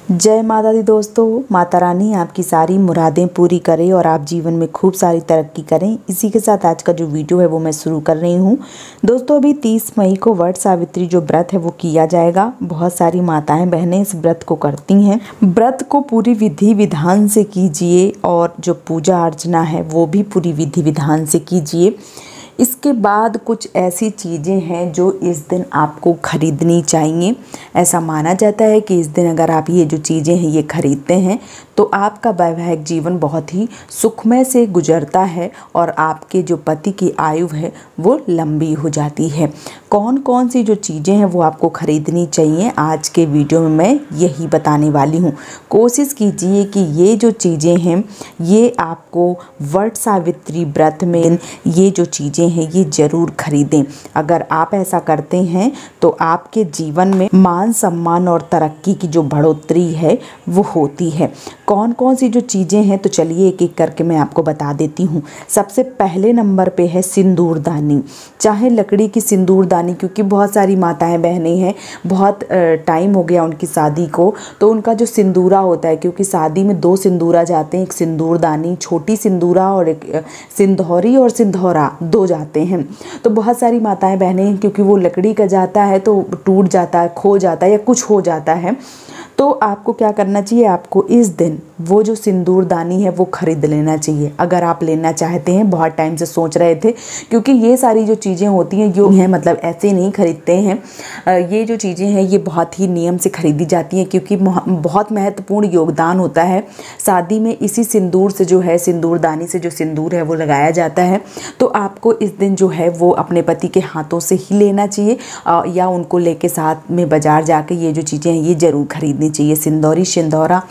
जय माता दी दोस्तों। माता रानी आपकी सारी मुरादें पूरी करे और आप जीवन में खूब सारी तरक्की करें। इसी के साथ आज का जो वीडियो है वो मैं शुरू कर रही हूँ। दोस्तों अभी 30 मई को वट सावित्री जो व्रत है वो किया जाएगा। बहुत सारी माताएं बहनें इस व्रत को करती हैं। व्रत को पूरी विधि विधान से कीजिए और जो पूजा अर्चना है वो भी पूरी विधि विधान से कीजिए। इसके बाद कुछ ऐसी चीज़ें हैं जो इस दिन आपको ख़रीदनी चाहिए। ऐसा माना जाता है कि इस दिन अगर आप ये जो चीज़ें हैं ये ख़रीदते हैं तो आपका वैवाहिक जीवन बहुत ही सुखमय से गुजरता है और आपके जो पति की आयु है वो लंबी हो जाती है। कौन कौन सी जो चीज़ें हैं वो आपको ख़रीदनी चाहिए आज के वीडियो में मैं यही बताने वाली हूँ। कोशिश कीजिए कि ये जो चीज़ें हैं ये आपको वट सावित्री व्रत में ये जो चीज़ें हैं ये ज़रूर खरीदें। अगर आप ऐसा करते हैं तो आपके जीवन में मान सम्मान और तरक्की की जो बढ़ोतरी है वो होती है। कौन कौन सी जो चीज़ें हैं तो चलिए एक एक करके मैं आपको बता देती हूँ। सबसे पहले नंबर पे है सिंदूरदानी। चाहे लकड़ी की सिंदूरदानी, क्योंकि बहुत सारी माताएं बहनें हैं बहुत टाइम हो गया उनकी शादी को, तो उनका जो सिंदूरा होता है, क्योंकि शादी में 2 सिंदूरा जाते हैं, एक सिंदूरदानी छोटी सिंदूरा और एक सिंधौरी और सिंधौरा 2 जाते हैं। तो बहुत सारी माताएं बहनें क्योंकि वो लकड़ी का जाता है तो टूट जाता है, खो जाता है या कुछ हो जाता है, तो आपको क्या करना चाहिए, आपको इस दिन वो जो सिंदूरदानी है वो ख़रीद लेना चाहिए। अगर आप लेना चाहते हैं, बहुत टाइम से सोच रहे थे, क्योंकि ये सारी जो चीज़ें होती हैं जो हैं मतलब ऐसे नहीं खरीदते हैं। ये जो चीज़ें हैं ये बहुत ही नियम से ख़रीदी जाती हैं, क्योंकि बहुत महत्वपूर्ण योगदान होता है शादी में। इसी सिंदूर से जो है, सिंदूरदानी से जो सिंदूर है वो लगाया जाता है। तो आपको इस दिन जो है वो अपने पति के हाथों से ही लेना चाहिए या उनको लेके साथ में बाज़ार जाके ये जो चीज़ें हैं ये ज़रूर खरीदनी चाहिए, सिंदौरी सिंधौरा।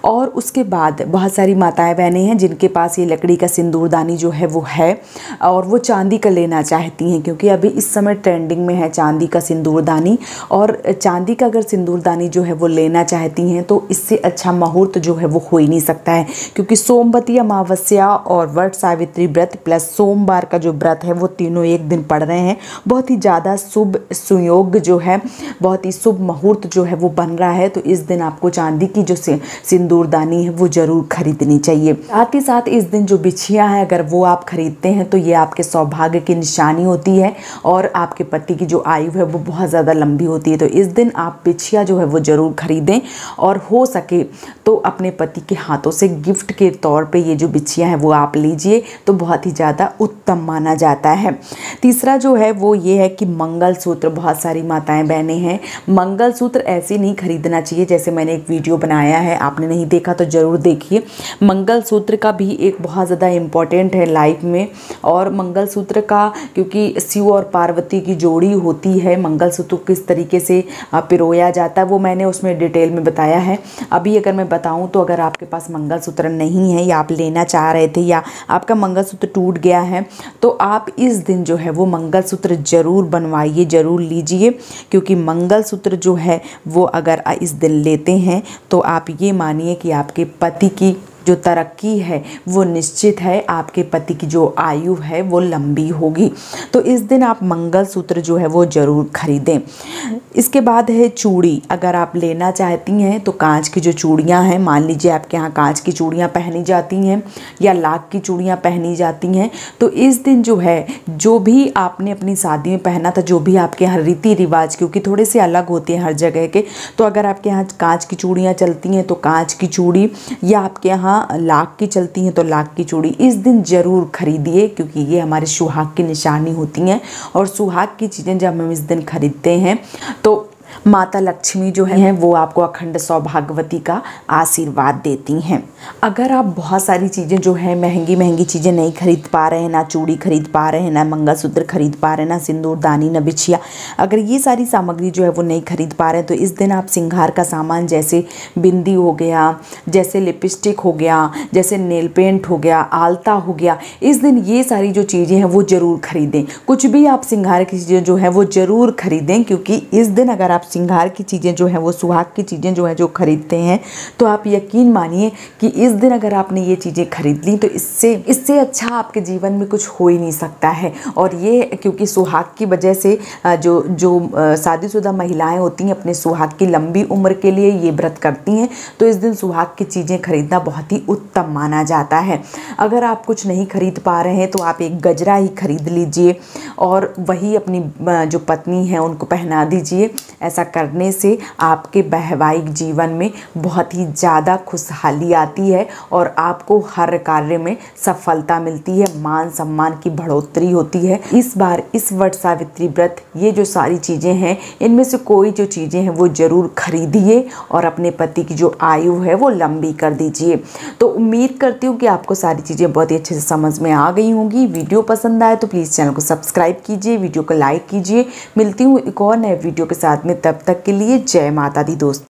और उसके बाद बहुत सारी माताएं बहनें हैं जिनके पास ये लकड़ी का सिंदूरदानी जो है वो है और वो चांदी का लेना चाहती हैं, क्योंकि अभी इस समय ट्रेंडिंग में है चांदी का सिंदूरदानी। और चांदी का अगर सिंदूरदानी जो है वो लेना चाहती हैं तो इससे अच्छा मुहूर्त जो है वो हो ही नहीं सकता है, क्योंकि सोमवती अमावस्या और वट सावित्री व्रत प्लस सोमवार का जो व्रत है वो तीनों एक दिन पड़ रहे हैं। बहुत ही ज़्यादा शुभ सुयोग जो है, बहुत ही शुभ मुहूर्त जो है वो बन रहा है। तो इस दिन आपको चांदी की जो सिंदूरदानी है वो ज़रूर खरीदनी चाहिए। साथ ही साथ इस दिन जो बिछिया है अगर वो आप खरीदते हैं तो ये आपके सौभाग्य की निशानी होती है और आपके पति की जो आयु है वो बहुत ज़्यादा लंबी होती है। तो इस दिन आप बिछिया जो है वो ज़रूर खरीदें और हो सके तो अपने पति के हाथों से गिफ्ट के तौर पे ये जो बिछिया है वो आप लीजिए, तो बहुत ही ज़्यादा उत्तम माना जाता है। तीसरा जो है वो ये है कि मंगलसूत्र। बहुत सारी माताएं बहनें हैं, मंगलसूत्र ऐसे नहीं खरीदना चाहिए। जैसे मैंने एक वीडियो बनाया है, आपने नहीं देखा तो ज़रूर देखिए। मंगलसूत्र का भी एक बहुत ज़्यादा इम्पॉर्टेंट है लाइफ में। और मंगलसूत्र का, क्योंकि शिव और पार्वती की जोड़ी होती है, मंगलसूत्र किस तरीके से पिरोया जाता है वो मैंने उसमें डिटेल में बताया है। अभी अगर मैं बताऊं तो अगर आपके पास मंगलसूत्र नहीं है या आप लेना चाह रहे थे या आपका मंगलसूत्र टूट गया है तो आप इस दिन जो है वो मंगलसूत्र ज़रूर बनवाइए, ज़रूर लीजिए। क्योंकि मंगलसूत्र जो है वो अगर इस दिन लेते हैं तो आप ये मानिए कि आपके पति की जो तरक्की है वो निश्चित है, आपके पति की जो आयु है वो लंबी होगी। तो इस दिन आप मंगलसूत्र जो है वो ज़रूर खरीदें। इसके बाद है चूड़ी। अगर आप लेना चाहती हैं तो कांच की जो चूड़ियां हैं, मान लीजिए आपके यहाँ कांच की चूड़ियां पहनी जाती हैं या लाख की चूड़ियां पहनी जाती हैं, तो इस दिन जो है जो भी आपने अपनी शादी में पहना था, जो भी आपके यहाँ रीति रिवाज, क्योंकि थोड़े से अलग होते हैं हर जगह के, तो अगर आपके यहाँ कांच की चूड़ियाँ चलती हैं तो कांच की चूड़ी, या आपके यहाँ लाख की चलती हैं तो लाख की चूड़ी इस दिन ज़रूर खरीदिए, क्योंकि ये हमारे सुहाग की निशानी होती हैं। और सुहाग की चीज़ें जब हम इस दिन खरीदते हैं तो माता लक्ष्मी जो है वो आपको अखंड सौभाग्यवती का आशीर्वाद देती हैं। अगर आप बहुत सारी चीज़ें जो है महंगी महंगी चीज़ें नहीं खरीद पा रहे हैं, ना चूड़ी खरीद पा रहे हैं, ना मंगलसूत्र खरीद पा रहे हैं, ना सिंदूरदानी, ना बिछिया, अगर ये सारी सामग्री जो है वो नहीं खरीद पा रहे हैं तो इस दिन आप श्रृंगार का सामान जैसे बिंदी हो गया, जैसे लिपस्टिक हो गया, जैसे नेल पेंट हो गया, आलता हो गया, इस दिन ये सारी जो चीज़ें हैं वो ज़रूर खरीदें। कुछ भी आप श्रृंगार की चीज़ें जो है वो ज़रूर खरीदें, क्योंकि इस दिन अगर आप श्रृंगार की चीज़ें जो हैं, वो सुहाग की चीज़ें जो हैं जो खरीदते हैं, तो आप यकीन मानिए कि इस दिन अगर आपने ये चीज़ें खरीद ली तो इससे अच्छा आपके जीवन में कुछ हो ही नहीं सकता है। और ये क्योंकि सुहाग की वजह से जो शादीशुदा महिलाएं होती हैं अपने सुहाग की लंबी उम्र के लिए ये व्रत करती हैं, तो इस दिन सुहाग की चीज़ें खरीदना बहुत ही उत्तम माना जाता है। अगर आप कुछ नहीं खरीद पा रहे हैं तो आप एक गजरा ही खरीद लीजिए और वही अपनी जो पत्नी है उनको पहना दीजिए। ऐसा करने से आपके वैवाहिक जीवन में बहुत ही ज़्यादा खुशहाली आती है और आपको हर कार्य में सफलता मिलती है, मान सम्मान की बढ़ोतरी होती है। इस बार इस वट सावित्री व्रत ये जो सारी चीज़ें हैं, इनमें से कोई जो चीज़ें हैं वो ज़रूर खरीदिए और अपने पति की जो आयु है वो लंबी कर दीजिए। तो उम्मीद करती हूँ कि आपको सारी चीज़ें बहुत ही अच्छे से समझ में आ गई होंगी। वीडियो पसंद आए तो प्लीज़ चैनल को सब्सक्राइब कीजिए, वीडियो को लाइक कीजिए। मिलती हूँ एक और नए वीडियो के साथ में, तब तक के लिए जय माता दी दोस्तों।